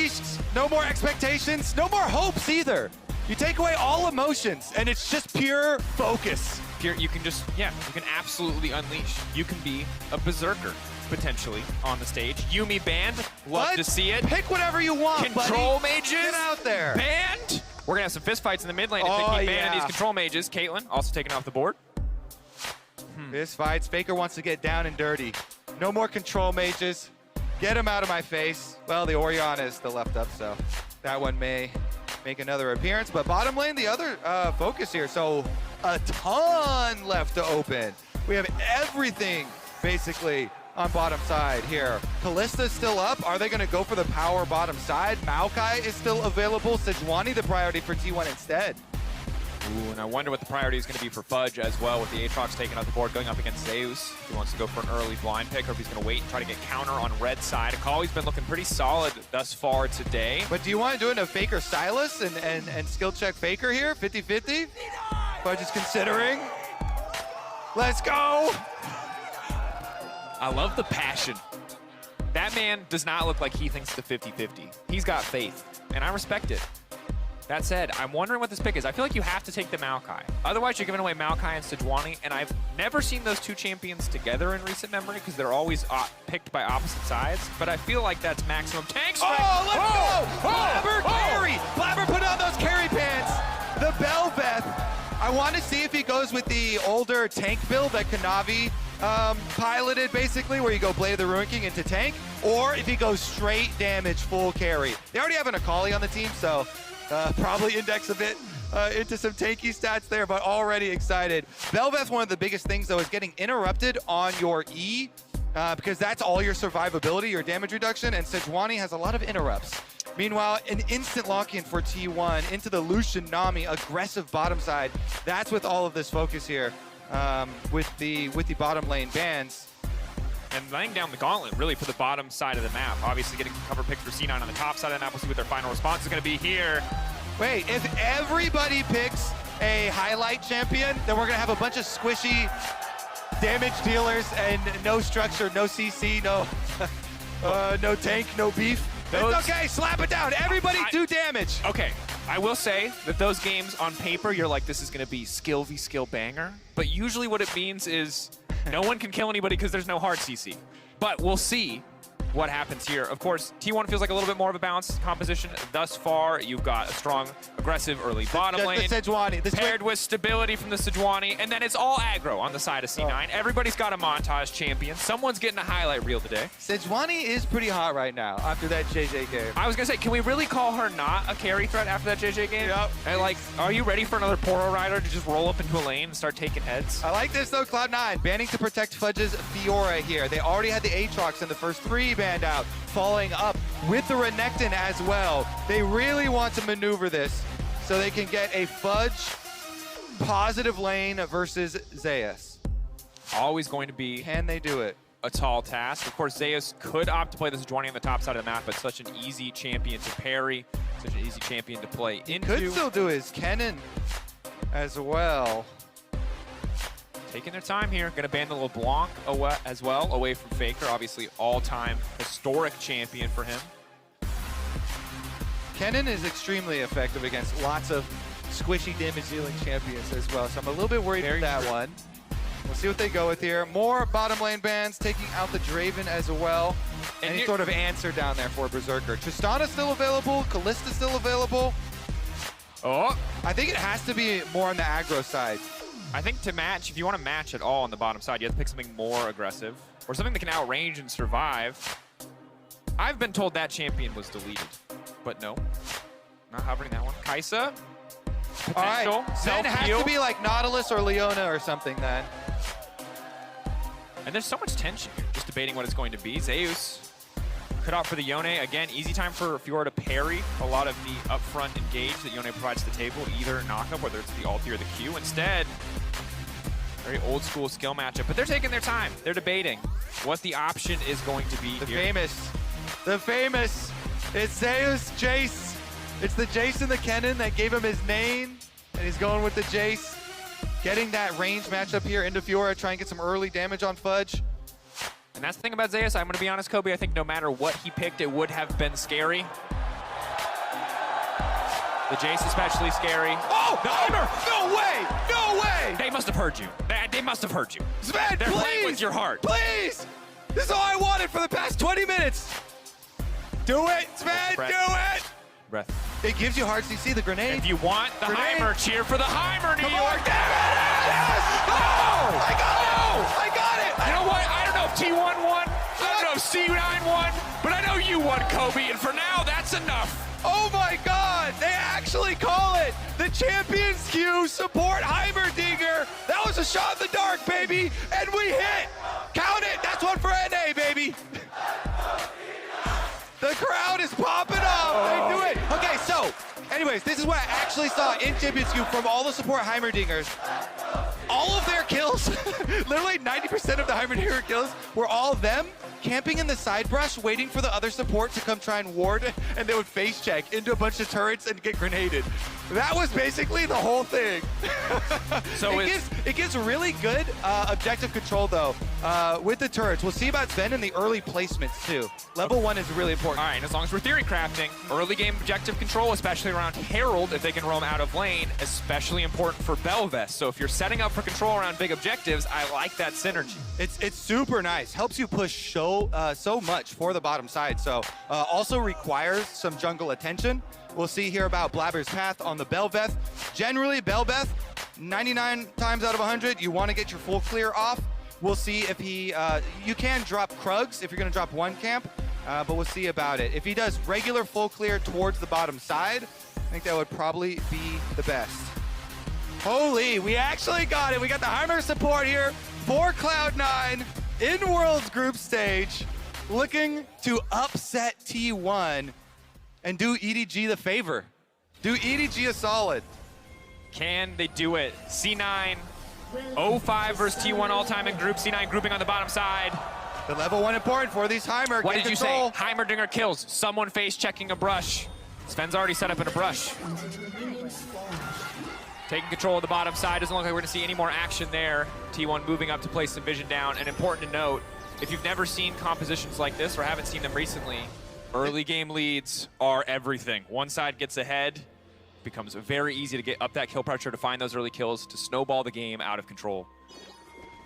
unleashed, no more expectations, no more hopes either. You take away all emotions, and it's just pure focus. You can just, yeah, you can absolutely unleash. You can be a berserker, potentially, on the stage. Yuumi banned, love to see it. Pick whatever you want, Control buddy. mages, Get out there. banned. We're gonna have some fist fights in the mid lane if they keep banning these control mages. Caitlyn also taken off the board. Fist fights, Faker wants to get down and dirty. No more control mages. Get him out of my face. Well, the Orianna is still left up, so that one may make another appearance. But bottom lane, the other focus here. So a ton left to open. We have everything basically on bottom side here. Kalista's still up. Are they going to go for the power bottom side? Maokai is still available. Sejuani the priority for T1 instead. Ooh, and I wonder what the priority is going to be for Fudge as well, with the Aatrox taking off the board, going up against Zeus. If he wants to go for an early blind pick, or if he's going to wait and try to get counter on red side. Akali's been looking pretty solid thus far today. But do you want to do it in a Faker Sylas and skill check Faker here, 50-50? Fudge is considering. Let's go! I love the passion. That man does not look like he thinks the 50-50. He's got faith, and I respect it. That said, I'm wondering what this pick is. I feel like you have to take the Maokai. Otherwise, you're giving away Maokai and Sejuani, and I've never seen those two champions together in recent memory because they're always picked by opposite sides, but I feel like that's maximum tank strength. Oh, let's go! Blabber carry! Blabber put on those carry pants! The Bel'Veth. I want to see if he goes with the older tank build that Kanavi piloted, basically, where you go Blade of the Ruin King into tank, or if he goes straight damage, full carry. They already have an Akali on the team, so probably index a bit into some tanky stats there, but already excited. Bel'Veth, one of the biggest things, though, is getting interrupted on your E, because that's all your survivability, your damage reduction, and Sejuani has a lot of interrupts. Meanwhile, an instant lock-in for T1 into the Lucian Nami, aggressive bottom side. That's with all of this focus here with the bottom lane bans. And laying down the gauntlet, really, for the bottom side of the map. Obviously getting cover picks for C9 on the top side of the map. We'll see what their final response is going to be here. Wait, if everybody picks a highlight champion, then we're going to have a bunch of squishy damage dealers and no structure, no CC, no tank, no beef. It's okay, slap it down. Everybody do damage. Okay, I will say that those games on paper, you're like, this is going to be skill v skill banger. But usually what it means is no one can kill anybody because there's no hard CC. But we'll see what happens here. Of course, T1 feels like a little bit more of a balanced composition. Thus far, you've got a strong, aggressive early bottom lane. The Sejuani. Paired with stability from the Sejuani, and then it's all aggro on the side of C9. Everybody's got a montage champion. Someone's getting a highlight reel today. Sejuani is pretty hot right now after that JJ game. I was gonna say, can we really call her not a carry threat after that JJ game? Yep. And like, are you ready for another Poro Rider to just roll up into a lane and start taking heads? I like this though, Cloud9. Banning to protect Fudge's Fiora here. They already had the Aatrox in the first 3 banned out. Following up with the Renekton as well. They really want to maneuver this so they can get a Fudge positive lane versus Zeus. Always going to be Can they do it? a tall task. Of course, Zeus could opt to play this Sejuani on the top side of the map, but such an easy champion to parry, such an easy champion to play into. Could still do his Kennen as well. Taking their time here. Going to ban the LeBlanc as well, away from Faker. Obviously, all-time historic champion for him. Kennen is extremely effective against lots of squishy damage-dealing champions as well, so I'm a little bit worried about that one. We'll see what they go with here. More bottom lane bans, taking out the Draven as well. Any sort of answer down there for Berserker. Tristana still available, Kalista still available. Oh! I think it has to be more on the aggro side. I think to match, if you want to match at all on the bottom side, you have to pick something more aggressive or something that can outrange and survive. I've been told that champion was deleted, but no, not hovering that one. Kai'Sa, potential. All right, then it has to be like Nautilus or Leona or something then. And there's so much tension here, just debating what it's going to be. Zeus could opt for the Yone. Again, easy time for Fiora to parry a lot of the upfront engage that Yone provides to the table, either knockup, whether it's the ulti or the Q. Instead, very old school skill matchup, but they're taking their time. They're debating what the option is going to be here. The famous, it's Zeus, Jace. It's the Jace and the Kennen that gave him his name, and he's going with the Jace. Getting that range matchup here into Fiora, try and get some early damage on Fudge. And that's the thing about Zeus. I'm going to be honest, Kobe. I think no matter what he picked, it would have been scary. The Jace especially scary. Oh, the Heimer! No way! No way! They must have heard you. They must have heard you. Sven, They're please! playing with your heart. Please! This is all I wanted for the past 20 minutes. Do it, Sven, Breath. do it! Breath. It gives you hearts. You see the grenade? If you want the Grenade. Heimer, cheer for the Heimer, New Come York. on, damn it! Yes! Oh! I got it! I got it! You know what? I don't know if T1 won. I don't know if C9 won, but I know you won, Kobe, and for now, that's enough. Oh my God! They actually call it the Champions Queue support Heimerdinger. That was a shot in the dark, baby, and we hit. Count it. That's one for NA, baby. The crowd is popping off. They do it. Okay, so, anyways, this is what I actually saw in Champions Queue from all the support Heimerdingers. All of their kills, literally 90% of the Heimerdinger kills, were all them camping in the side brush, waiting for the other support to come try and ward, and they would face check into a bunch of turrets and get grenaded. That was basically the whole thing. So it gives really good objective control, though, with the turrets. We'll see about Sven in the early placements, too. Level 1 is really important. All right, and as long as we're theory crafting, early game objective control, especially around Herald, if they can roam out of lane, especially important for Belveth. So if you're setting up for control around big objectives, I like that synergy. It's super nice. Helps you push so much for the bottom side. So also requires some jungle attention. We'll see here about Blabber's path on the Belveth. Generally, Belveth, 99 times out of 100, you want to get your full clear off. We'll see if he, you can drop Krugs if you're going to drop one camp, but we'll see about it. If he does regular full clear towards the bottom side, I think that would probably be the best. Holy, we actually got it. We got the Heimer support here for Cloud9 in Worlds group stage, looking to upset T1 and do EDG the favor. Do EDG a solid. Can they do it? C9, 0-5 versus T1 all-time in group. C9 grouping on the bottom side. The level 1 important for these Heimer. What Get did you control. say? Heimerdinger kills. Someone face checking a brush. Sven's already set up in a brush. Taking control of the bottom side. Doesn't look like we're going to see any more action there. T1 moving up to place some vision down. And important to note, if you've never seen compositions like this or haven't seen them recently, early game leads are everything. One side gets ahead, becomes very easy to get up that kill pressure, to find those early kills, to snowball the game out of control.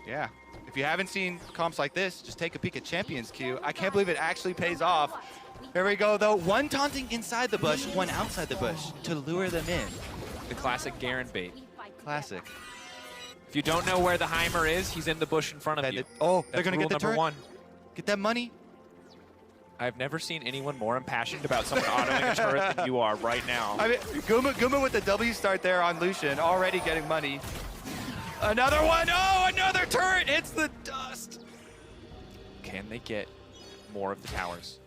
Yeah. If you haven't seen comps like this, just take a peek at Champions Queue. I can't believe it actually pays off. Here we go, though. One taunting inside the bush, one outside the bush to lure them in. The classic Garen bait. Classic. If you don't know where the Heimer is, he's in the bush in front of you. Oh, they're That's going to rule get the number turret. one. Get that money. I've never seen anyone more impassioned about someone autoing a turret than you are right now. I mean, Guma with the W start there on Lucian, already getting money. Another one. Oh, another turret. It's the dust. Can they get more of the towers?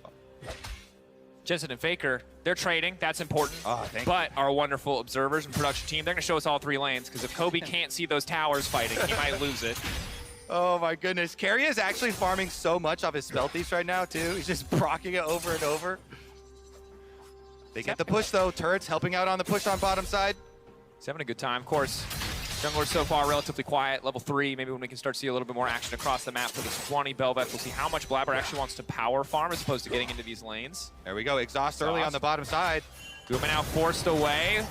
Jensen and Faker, they're trading. That's important. Oh, thank but our wonderful observers and production team, they're going to show us all 3 lanes, because if Kobe can't see those towers fighting, he might lose it. Oh my goodness. Carry is actually farming so much off his spell thieves right now, too. He's just procking it over and over. They get the push, though. Turrets helping out on the push on bottom side. He's having a good time. Of course, jungler so far relatively quiet. Level 3, maybe when we can start to see a little bit more action across the map for this 20 Belveth. We'll see how much Blabber actually wants to power farm as opposed to getting into these lanes. There we go. Exhaust early on the bottom side. Guma now forced away.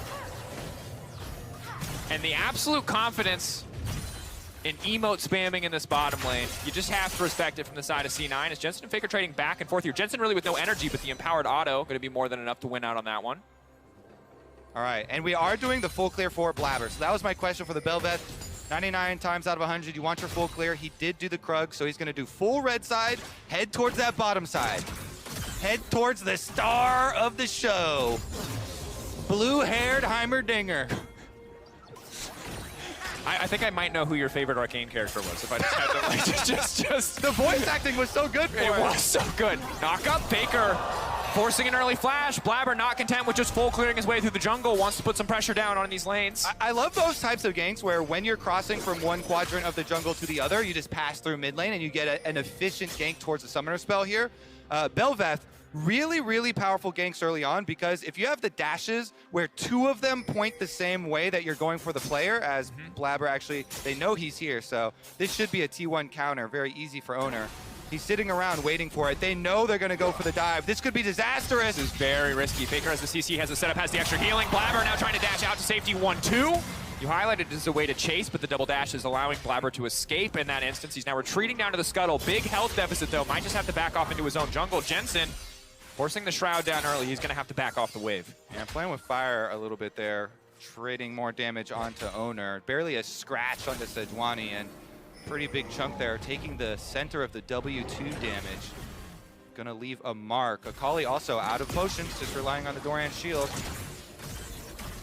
And the absolute confidence in emote spamming in this bottom lane, you just have to respect it from the side of C9. As Jensen and Faker trading back and forth here. Jensen really with no energy, but the empowered auto going to be more than enough to win out on that one. All right, and we are doing the full clear for Blabber. So that was my question for the Belveth. 99 times out of 100, you want your full clear. He did do the Krug, so he's going to do full red side, head towards that bottom side. Head towards the star of the show. Blue-haired Heimerdinger. I think I might know who your favorite Arcane character was if I just had to like, just The voice acting was so good for it was so good. Knock up Faker, forcing an early flash. Blabber not content with just full clearing his way through the jungle, wants to put some pressure down on these lanes. I love those types of ganks where when you're crossing from one quadrant of the jungle to the other, you just pass through mid lane and you get an efficient gank towards the summoner spell here. Belveth, really, really powerful ganks early on, because if you have the dashes where 2 of them point the same way that you're going for the player, as Blabber actually, they know he's here, so this should be a T1 counter, very easy for Owner. He's sitting around waiting for it. They know they're going to go for the dive. This could be disastrous. This is very risky. Faker has the CC, has the setup, has the extra healing. Blabber now trying to dash out to safety 1-2. You highlighted it as a way to chase, but the double dash is allowing Blabber to escape in that instance. He's now retreating down to the scuttle. Big health deficit, though. Might just have to back off into his own jungle. Jensen forcing the Shroud down early. He's going to have to back off the wave. Yeah, playing with fire a little bit there. Trading more damage onto Owner. Barely a scratch onto Sejuani, and pretty big chunk there. Taking the center of the W2 damage. Gonna leave a mark. Akali also out of potions, just relying on the Doran shield.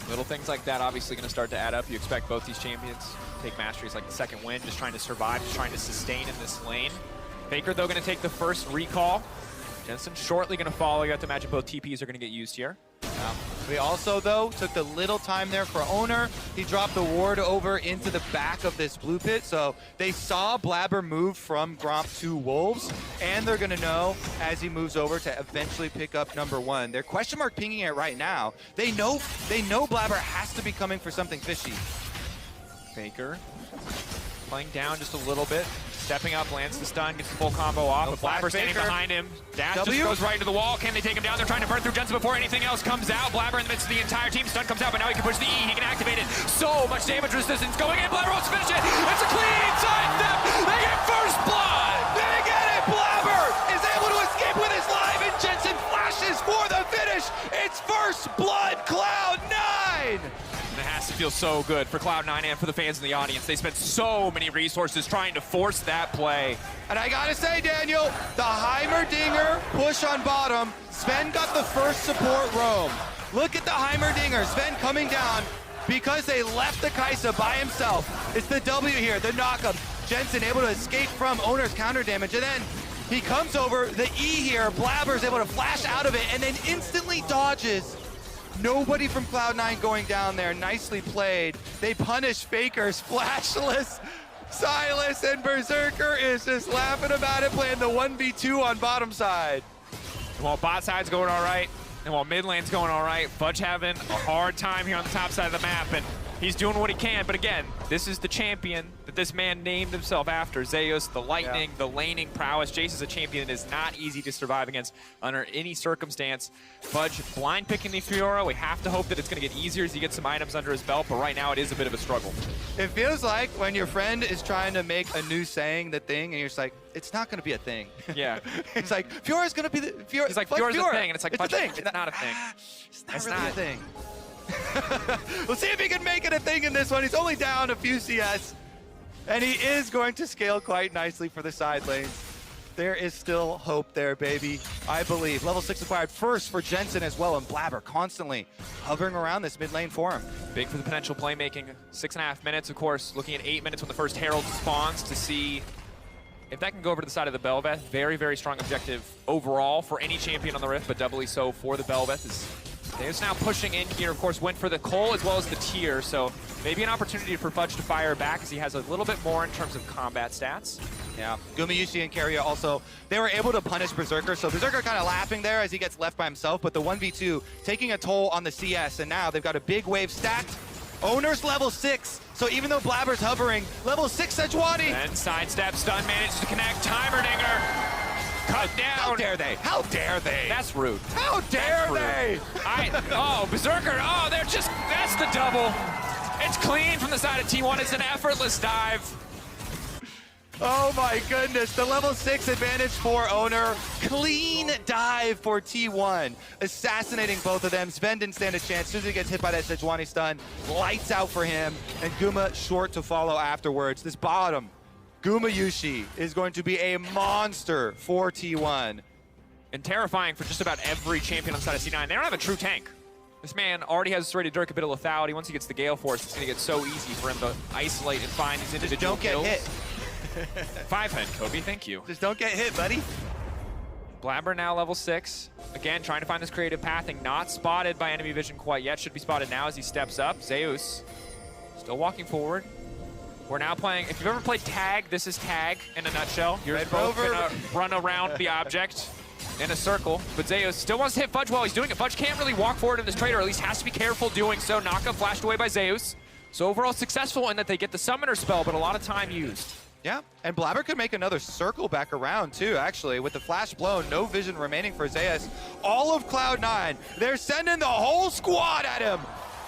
Little things like that obviously going to start to add up. You expect both these champions to take masteries like the second win, just trying to survive, just trying to sustain in this lane. Faker, though, going to take the first recall. Jensen shortly going to follow. You have to imagine both TPs are going to get used here. They also, though, took the little time there for Owner. He dropped the ward over into the back of this blue pit, so they saw Blabber move from Gromp to Wolves, and they're going to know as he moves over to eventually pick up #1. They're question mark pinging it right now. They know Blabber has to be coming for something fishy. Faker playing down just a little bit. Stepping up, lands the stun, gets the full combo off. No But Blabber standing Faker. behind him. Dash W? just goes right into the wall. Can they take him down? They're trying to burn through Jensen before anything else comes out. Blabber in the midst of the entire team. Stun comes out, but now he can push the E. He can activate it. So much damage resistance going in. Blabber wants to finish it. It's a clean side step. They get first blood. They get it! Blabber is able to escape with his life, and Jensen flashes for the finish. It's first blood, Cloud9! And it has to feel so good for Cloud9 and for the fans in the audience. They spent so many resources trying to force that play. And I gotta say, Daniel, the Heimerdinger push on bottom. Sven got the first support roam. Look at the Heimerdinger. Sven coming down because they left the Kai'Sa by himself. It's the W here, the knockup. Jensen able to escape from Owner's counter damage, and then he comes over, the E here, Blabber's able to flash out of it, and then instantly dodges. Nobody from Cloud9 going down there. Nicely played. They punish Faker's flashless. Silas and Berserker is just laughing about it, playing the 1v2 on bottom side. And while bot side's going all right, and while mid lane's going all right, Fudge having a hard time here on the top side of the map, and he's doing what he can. But again, this is the champion that this man named himself after. Zeus, the lightning, the laning prowess. Jace is a champion that is not easy to survive against under any circumstance. Fudge blind picking the Fiora. We have to hope that it's going to get easier as he gets some items under his belt, but right now it is a bit of a struggle. It feels like when your friend is trying to make a new saying the thing, and you're just like, it's not going to be a thing. Yeah. It's like, Fiora's going to be the Fiora. He's like, Fudge Fiora's a Fiora. thing, and it's like, it's Fudge, a thing. it's not a thing. It's not It's really not. a thing. We'll see if he can make it a thing in this one. He's only down a few CS, and he is going to scale quite nicely for the side lanes. There is still hope there, baby. I believe. Level 6 acquired first for Jensen as well, and Blabber constantly hovering around this mid lane for him. Big for the potential playmaking. 6.5 minutes, of course, looking at 8 minutes when the first Herald spawns to see if that can go over to the side of the Bel'Veth. Very, very strong objective overall for any champion on the Rift, but doubly so for the Bel'Veth. Is now pushing in here, of course, went for the Cole as well as the Tier, so maybe an opportunity for Fudge to fire back as he has a little bit more in terms of combat stats. Yeah, Gumayusi and Keria also, they were able to punish Berserker, so Berserker kind of laughing there as he gets left by himself, but the 1v2 taking a toll on the CS, and now they've got a big wave stacked. Owner's level 6, so even though Blabber's hovering, level 6 Sejuani. And sidestep, stun manages to connect, Heimerdinger. Cut down. How dare they? How dare they? That's rude. How dare rude. they? Oh, Berserker. Oh, they're just, that's the double. It's clean from the side of T1. It's an effortless dive. Oh my goodness, the level 6 advantage for Owner. Clean dive for T1. Assassinating both of them. Sven didn't stand a chance. As soon as he gets hit by that Sejuani stun, lights out for him. And Guma short to follow afterwards. This bottom, Gumayusi is going to be a monster for T1. And terrifying for just about every champion on the side of C9. They don't have a true tank. This man already has ready to Dirk a bit of lethality. Once he gets the Gale Force, it's going to get so easy for him to isolate and find these individual Don't get kills. hit. 5-head, Kobe, thank you. Just don't get hit, buddy. Blabber now level 6. Again, trying to find this creative pathing. Not spotted by enemy vision quite yet. Should be spotted now as he steps up. Zeus still walking forward. We're now playing, if you've ever played tag, this is tag in a nutshell. You're Red both Rover. gonna run around the object in a circle. But Zeus still wants to hit Fudge while he's doing it. Fudge can't really walk forward in this trade, or at least has to be careful doing so. Knockup flashed away by Zeus. So overall successful in that they get the summoner spell, but a lot of time used. Yeah, and Blabber could make another circle back around too, actually. With the flash blown, no vision remaining for Zeus. All of Cloud9, they're sending the whole squad at him.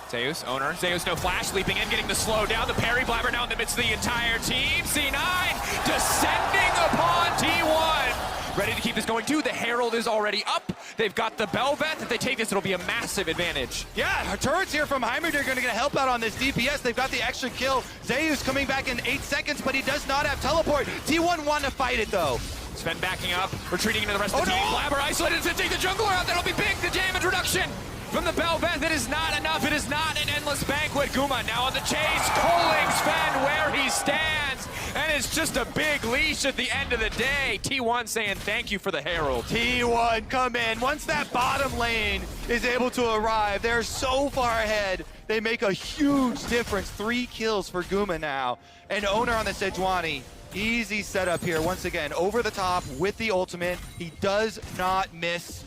Zeus, owner. Zeus, no flash, leaping in, getting the slow down. The parry, Blabber now in the midst of the entire team. C9 descending upon T1. Ready to keep this going too. The Herald is already up. They've got the Bel'Veth. If they take this, it'll be a massive advantage. Yeah, our turrets here from Heimerdinger are going to get help out on this DPS. They've got the extra kill. Zeus coming back in 8 seconds, but he does not have teleport. T1 want to fight it though. Sven backing up, retreating into the rest of the team. Blabber isolated to take the jungler out. That'll be big. The damage reduction from the Bel'Veth. It is not enough. It is not an endless banquet. Guma now on the chase, calling Sven where he stands. And it's just a big leash at the end of the day. T1 saying thank you for the Herald. T1 come in. Once that bottom lane is able to arrive, they're so far ahead. They make a huge difference. 3 kills for Guma now. And owner on the Sejuani. Easy setup here. Once again, over the top with the ultimate. He does not miss.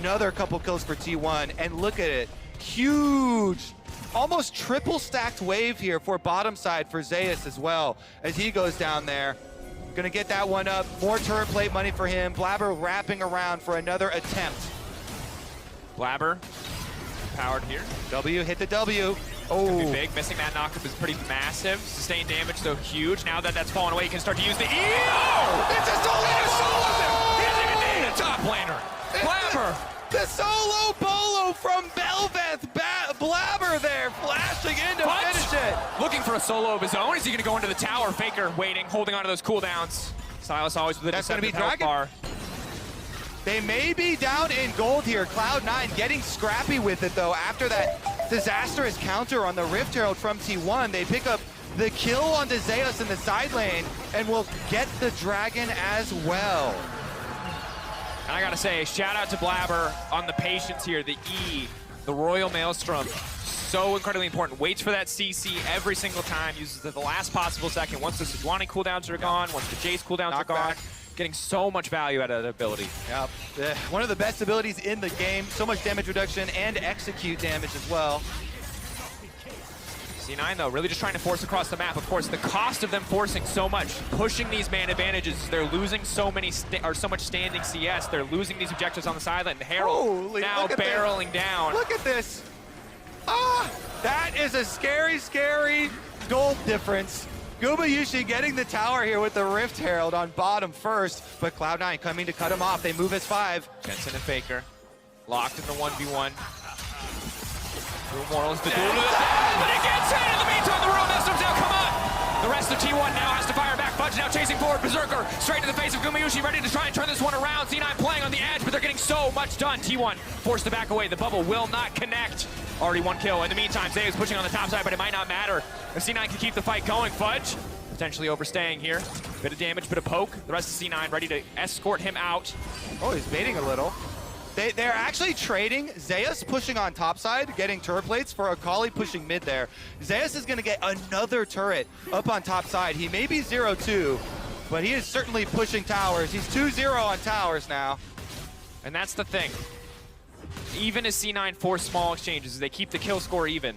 Another couple kills for T1. And look at it. Huge. Almost triple stacked wave here for bottom side for Zeus as well as he goes down there. Gonna get that one up. More turret plate money for him. Blabber wrapping around for another attempt. Blabber powered here. W hit the W. Could be Oh, big. Missing that knockup is pretty massive. Sustained damage, though, huge. Now that that's fallen away, he can start to use the it's a solo! He doesn't even need a top laner. Blabber. The solo bolo from Bel'Veth. Blabber there, flashing in to finish it. Looking for a solo of his own. Is he going to go into the tower? Faker waiting, holding on to those cooldowns. Silas always with a That's gonna be deceptive health Dragon. bar. They may be down in gold here. Cloud9 getting scrappy with it though. After that disastrous counter on the Rift Herald from T1, they pick up the kill onto Zeus in the side lane and will get the Dragon as well. And I gotta say, shout out to Blabber on the patience here. The E, the Royal Maelstrom, so incredibly important. Waits for that CC every single time, uses it at the last possible second. Once the Sejuani cooldowns are gone, once the Jace cooldowns are gone, Knockback. getting so much value out of that ability. Yep. One of the best abilities in the game. So much damage reduction and execute damage as well. C9 though, really just trying to force across the map. Of course, the cost of them forcing so much, pushing these man advantages, they're losing so much standing CS. They're losing these objectives on the sideline. The Herald Holy, now look at barreling down. Look at this. Ah, that is a scary, scary gold difference. Gumayushi getting the tower here with the Rift Herald on bottom first, but Cloud9 coming to cut him off. They move as 5. Jensen and Faker locked in the 1v1. Morals the duel to the death, but it gets hit in the meantime. The Royal Maelstrom's now come on. The rest of T1 now has to fire back. Fudge now chasing forward. Berserker straight to the face of Gumayushi, ready to try and turn this one around. C9 playing on the edge, but they're getting so much done. T1 forced to back away. The bubble will not connect. Already 1 kill. In the meantime, Zay is pushing on the top side, but it might not matter. If C9 can keep the fight going, Fudge potentially overstaying here. Bit of damage, bit of poke. The rest of C9 ready to escort him out. Oh, he's baiting a little. They're actually trading. Zeus pushing on top side, getting turret plates for Akali pushing mid there. Zeus is going to get another turret up on top side. He may be 0-2, but he is certainly pushing towers. He's 2-0 on towers now. And that's the thing. Even as C9 force small exchanges, they keep the kill score even.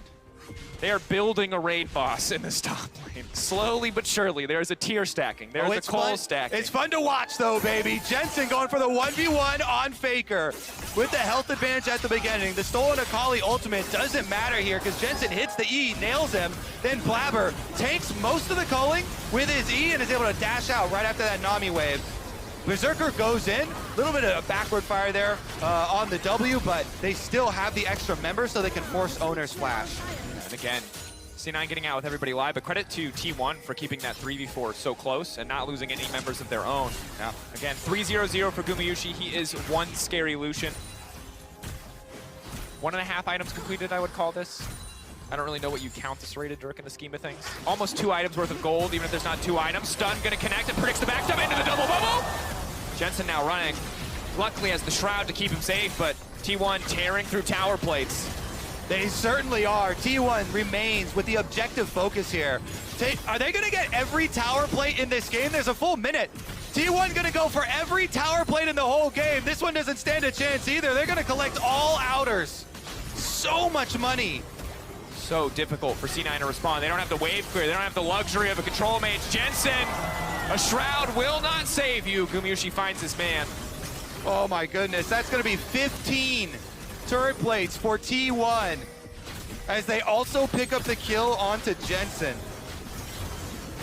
They are building a raid boss in this top lane. Slowly but surely, there's a tier stacking. There's a coal stacking. It's fun to watch though, baby. Jensen going for the 1v1 on Faker with the health advantage at the beginning. The stolen Akali ultimate doesn't matter here because Jensen hits the E, nails him. Then Blabber takes most of the culling with his E and is able to dash out right after that Nami wave. Berserker goes in, a little bit of a backward fire there on the W, but they still have the extra members so they can force owner's flash. And again, C9 getting out with everybody live, but credit to T1 for keeping that 3v4 so close and not losing any members of their own. Yeah. Again, 3-0-0 for Gumayushi. He is one scary Lucian. 1.5 items completed, I would call this. I don't really know what you count this rated, Dirk, in the scheme of things. Almost 2 items worth of gold, even if there's not 2 items. Stun gonna connect and predicts the backstab into the double bubble. Jensen now running. Luckily has the shroud to keep him safe, but T1 tearing through tower plates. They certainly are. T1 remains with the objective focus here. Are they going to get every tower plate in this game? There's a full minute. T1 going to go for every tower plate in the whole game. This one doesn't stand a chance either. They're going to collect all outers. So much money. So difficult for C9 to respond. They don't have the wave clear. They don't have the luxury of a control mage. Jensen, a shroud will not save you. Gumayusi finds his man. Oh my goodness, that's gonna be 15 turret plates for T1 as they also pick up the kill onto Jensen.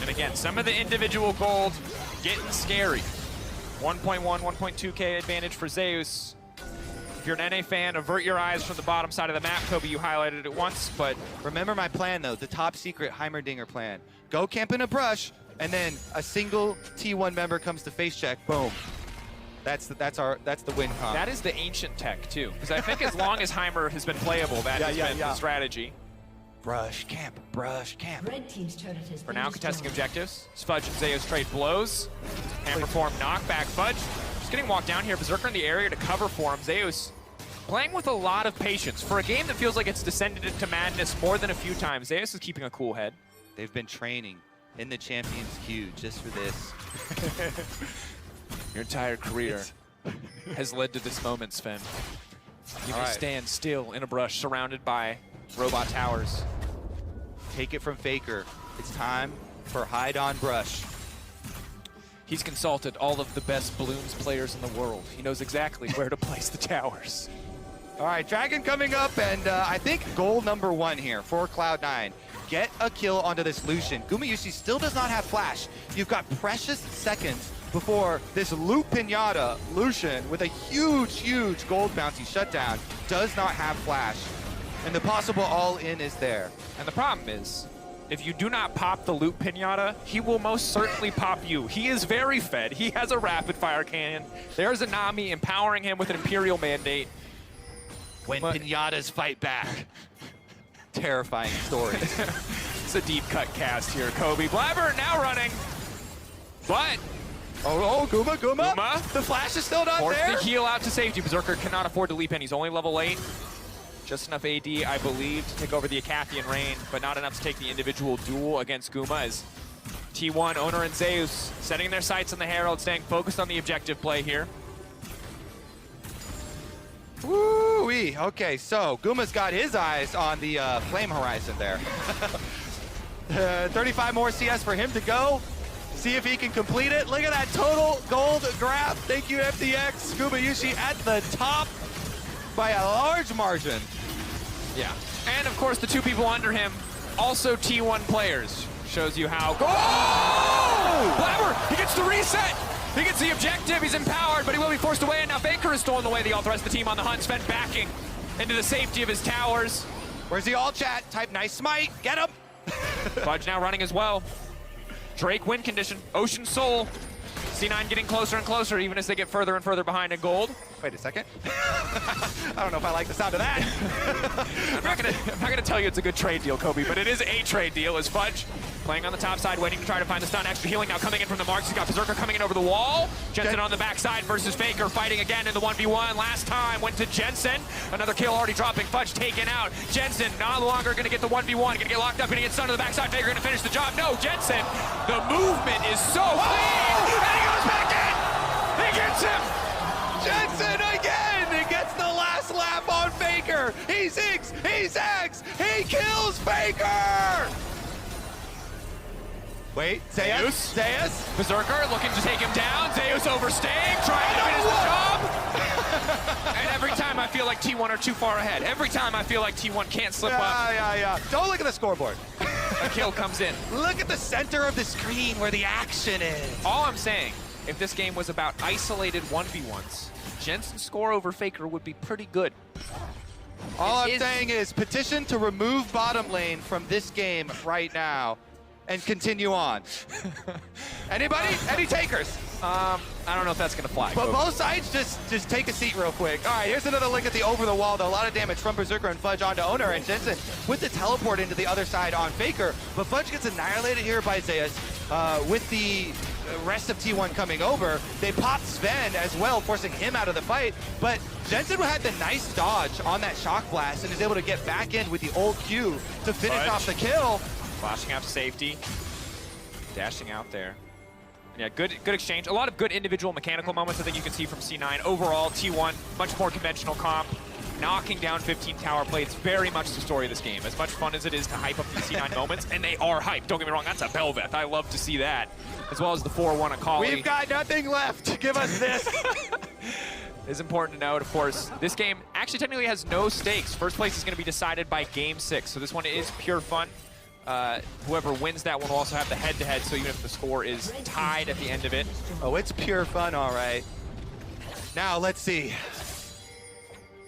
And again, some of the individual gold getting scary. 1.1, 1.2K advantage for Zeus. If you're an NA fan, avert your eyes from the bottom side of the map. Kobe, you highlighted it once, but Remember my plan though, the top secret Heimerdinger plan. Go camp in a brush, and then a single T1 member comes to face check, boom. That's the win comp. that is the ancient tech too. Because I think as long as Heimer has been playable, that has been the strategy. Brush camp, brush camp. Red team's turret has For been now, destroyed. contesting objectives. Fudge and Zeus trade blows. Hammer form knockback. Fudge just getting walked down here. Berserker in the area to cover for him. Zeus playing with a lot of patience. For a game that feels like it's descended into madness more than a few times, Zeus is keeping a cool head. They've been training in the Champions Queue just for this. Your entire career has led to this moment, Sven. You All may right. stand still in a brush surrounded by robot towers. Take it from Faker. It's time for hide on brush. He's consulted all of the best Bloons players in the world. He knows exactly where to place the towers. All right, Dragon coming up, and I think goal number 1 here for Cloud9. Get a kill onto this Lucian. Gumayusi still does not have flash. You've got precious seconds before this Loop Pinata Lucian with a huge, huge gold bounty shutdown does not have flash. And the possible all-in is there. And the problem is, if you do not pop the Loop Pinata, he will most certainly pop you. He is very fed. He has a rapid fire cannon. There's a Nami empowering him with an Imperial mandate. When But- Pinatas fight back. Terrifying stories. It's a deep cut cast here, Kobe. Blabber now running. But Oh, Guma. Guma? The flash is still not forced there. the heal out to safety. Berserker cannot afford to leap in. He's only level 8. Just enough AD, I believe, to take over the Acathian Rain, but not enough to take the individual duel against Guma as T1, Owner, and Zeus setting their sights on the Herald, staying focused on the objective play here. Woo-wee. Okay, so Guma's got his eyes on the flame horizon there. 35 more CS for him to go. See if he can complete it. Look at that total gold grab. Thank you, FDX. Gumayusi at the top by a large margin. Yeah. And of course, the two people under him, also T1 players. Shows you how. Oh! Blabber, he gets the reset. He gets the objective. He's empowered, but he will be forced away. And now Faker is stolen away. The rest of the team on the hunt. Sven backing into the safety of his towers. Where's the all chat? Type nice smite. Get him. Fudge now running as well. Drake win condition. Ocean Soul. C9 getting closer and closer, even as they get further and further behind in gold. Wait a second. I don't know if I like the sound of that. I'm not gonna tell you it's a good trade deal, Kobe, but it is a trade deal as Fudge playing on the top side, waiting to try to find the stun. Extra healing now coming in from the marks. He's got Berserker coming in over the wall. Jensen on the backside versus Faker fighting again in the 1v1. Last time went to Jensen. Another kill already dropping. Fudge taken out. Jensen no longer gonna get the 1v1. Gonna get locked up, gonna get stunned to the backside. Faker gonna finish the job. No, Jensen. The movement is so clean. And he goes back in. He gets him. Jensen again! He gets the last lap on Faker! He zigs! He zags! He kills Faker! Wait, Zeus? Zeus? Berserker looking to take him down. Zeus overstaying, trying to finish the job. And every time I feel like T1 are too far ahead. Every time I feel like T1 can't slip up, Yeah. Don't look at the scoreboard. a kill comes in. Look at the center of the screen where the action is. All I'm saying, if this game was about isolated 1v1s, Jensen's score over Faker would be pretty good. All It I'm is- saying is petition to remove bottom lane from this game right now and continue on. Anybody? Any takers? I don't know if that's gonna fly. But Kobe. both sides just take a seat real quick. All right, here's another look at the over the wall, though. A lot of damage from Berserker and Fudge onto Owner, and Jensen with the teleport into the other side on Faker. But Fudge gets annihilated here by Zeus with the rest of T1 coming over. They pop Sven as well, forcing him out of the fight. But Jensen had the nice dodge on that shock blast and is able to get back in with the old Q to finish Fudge. off the kill. Flashing out to safety. Dashing out there. And yeah, good exchange. A lot of good individual mechanical moments I think you can see from C9. Overall, T1, much more conventional comp. knocking down 15 tower plates. Very much the story of this game. As much fun as it is to hype up these C9 moments, and they are hyped. Don't get me wrong, that's a Bel'Veth. I love to see that. As well as the 4-1 Akali. We've got nothing left. Give us this. It's important to note, of course, this game actually technically has no stakes. First place is going to be decided by Game 6, so this one is pure fun. Whoever wins that one will also have the head-to-head, so even if the score is tied at the end of it. Oh, it's pure fun, all right. Now, let's see.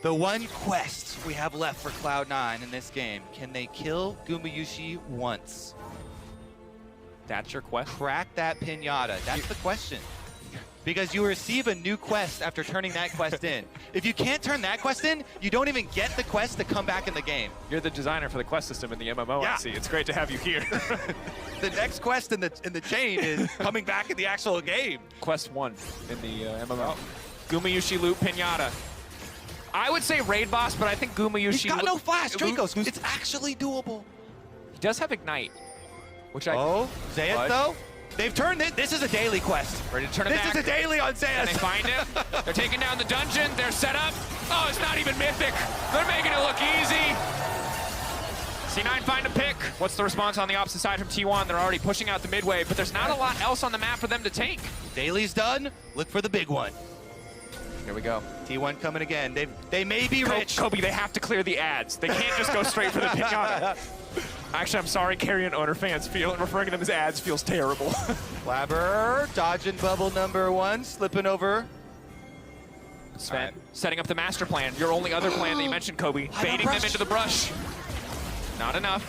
The one quest we have left for Cloud9 in this game. Can they kill Gumayusi once? That's your quest? Crack that pinata. That's the question. Because you receive a new quest after turning that quest in. If you can't turn that quest in, you don't even get the quest to come back in the game. You're the designer for the quest system in the MMO, Yeah. I see. It's great to have you here. The next quest in the chain is coming back in the actual game. Quest 1 in the MMO. Gumayusi loot Pinata. I would say raid boss, but I think Gumayusi... He's got no flash, Dracos. Loot- It's actually doable. He does have Ignite, which I... Oh, Zayas What? though? They've turned it. This is a daily quest. Ready to turn it This back. is a daily on And Zayas. they find him. They're taking down the dungeon. They're set up. Oh, it's not even Mythic. They're making it look easy. C9 find a pick. What's the response on the opposite side from T1? They're already pushing out the midway, but there's not a lot else on the map for them to take. Daily's done. Look for the big one. Here we go. T1 coming again. They may be rich. Kobe, they have to clear the ads. They can't just go straight for the pinata. Actually, I'm sorry, Carrion owner fans referring to them as ads feels terrible. Flabber dodging bubble number 1, slipping over. Sven, All right. setting up the master plan. Your only other plan that you mentioned, Kobe. I Baiting don't them brush. into the brush. Not enough.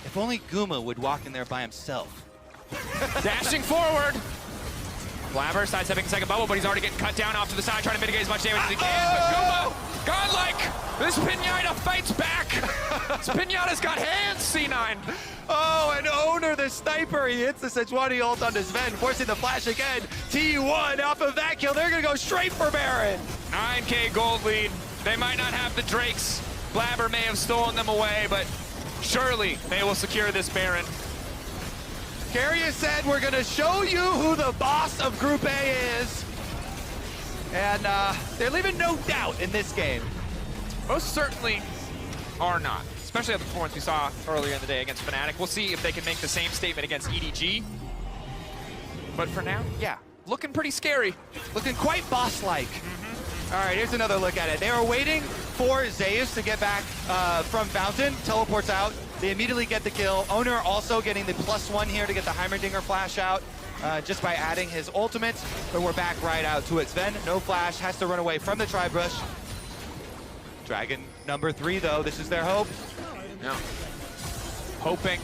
If only Guma would walk in there by himself. Dashing forward. Flabber sidestepping second bubble, but he's already getting cut down off to the side, trying to mitigate as much damage as he can. But Guma, godlike, this Pinata fights back. This Pinata's got hands, C9. Oh, and Owner, the sniper, he hits the Sejuani ult onto Sven, forcing the flash again. T1 off of that kill. They're going to go straight for Baron. 9K gold lead. They might not have the Drakes. Flabber may have stolen them away, but surely they will secure this Baron. Carrier said, we're going to show you who the boss of Group A is. And they're leaving no doubt in this game. Most certainly are not, especially at the performance we saw earlier in the day against Fnatic. We'll see if they can make the same statement against EDG. But for now, yeah, looking pretty scary. Looking quite boss-like. All right, here's another look at it. They were waiting for Zeus to get back from Fountain, teleports out. They immediately get the kill. Owner also getting the +1 here to get the Heimerdinger flash out just by adding his ultimate. But we're back right out to it. Sven, no flash, has to run away from the Tri-Brush. Dragon number 3, though. This is their hope. No. Hoping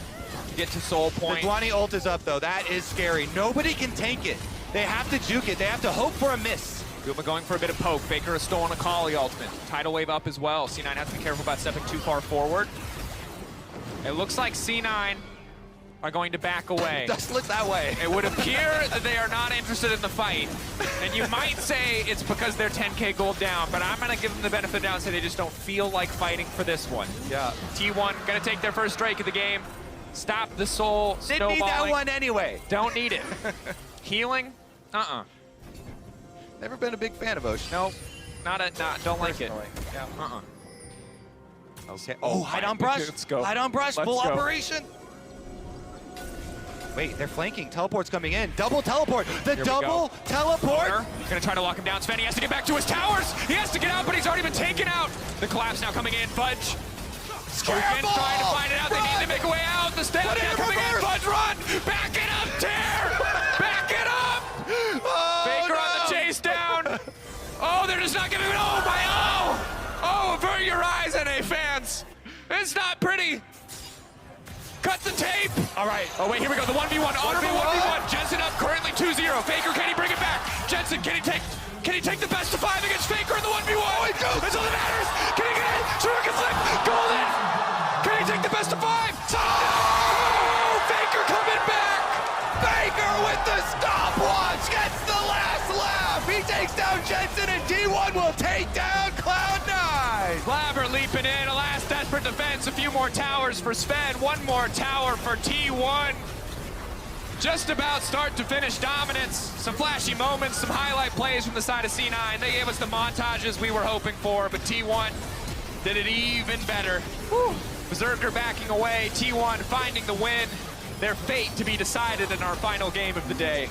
to get to Soul The Point. Dwani ult is up, though. That is scary. Nobody can tank it. They have to juke it. They have to hope for a miss. Guma going for a bit of poke. Faker has stolen a Kali ultimate. Tidal wave up as well. C9 has to be careful about stepping too far forward. It looks like C9 are going to back away. Does look that way. It would appear that they are not interested in the fight. And you might say it's because they're 10K gold down, but I'm going to give them the benefit of the doubt and say they just don't feel like fighting for this one. Yeah. T1 going to take their first strike of the game. Stop the soul Didn't need that snowballing. one anyway. Don't need it. Healing? Never been a big fan of Ocean. Nope. Don't like it. Personally. Yeah. Okay. Oh, hide on brush. Let's go. Hide on brush. Let's Full go. operation. Wait, they're flanking. Teleport's coming in. Double teleport. The Here we double go. teleport. Gonna try to lock him down. Sven, he has to get back to his towers. He has to get out, but he's already been taken out. The collapse now coming in. Fudge. Scramble! Trying to find it out. They Run! need to make a way out. The stamina Put it in coming in. reverse! Fudge, run! Back it up, Tear! Back it up! Oh, Faker no. on the chase down. Oh, they're just not giving it. Oh, my oh! Oh, avert your eyes, NA fans. It's not pretty. Cut the tape. All right. Oh, wait, here we go. The 1v1. Honorable 1v1. 1v1. Jensen up currently 2-0. Faker, can he bring it back? Jensen, can he take the best of 5 against Faker in the 1v1? Oh, he goes. That's all that matters. Can he get it? Shuriken flip. Golden. Can he take the best of 5? Oh, Faker coming back. Faker with the stopwatch gets the last laugh. He takes down Jensen, and D1 will take down Cloud9. Flabber leaping in. A last desperate defense. A few more towers for Sven. One more tower for T1. Just about start to finish dominance. Some flashy moments, some highlight plays from the side of C9. They gave us the montages we were hoping for, but T1 did it even better. Whew. Berserker backing away, T1 finding the win. Their fate to be decided in our final game of the day.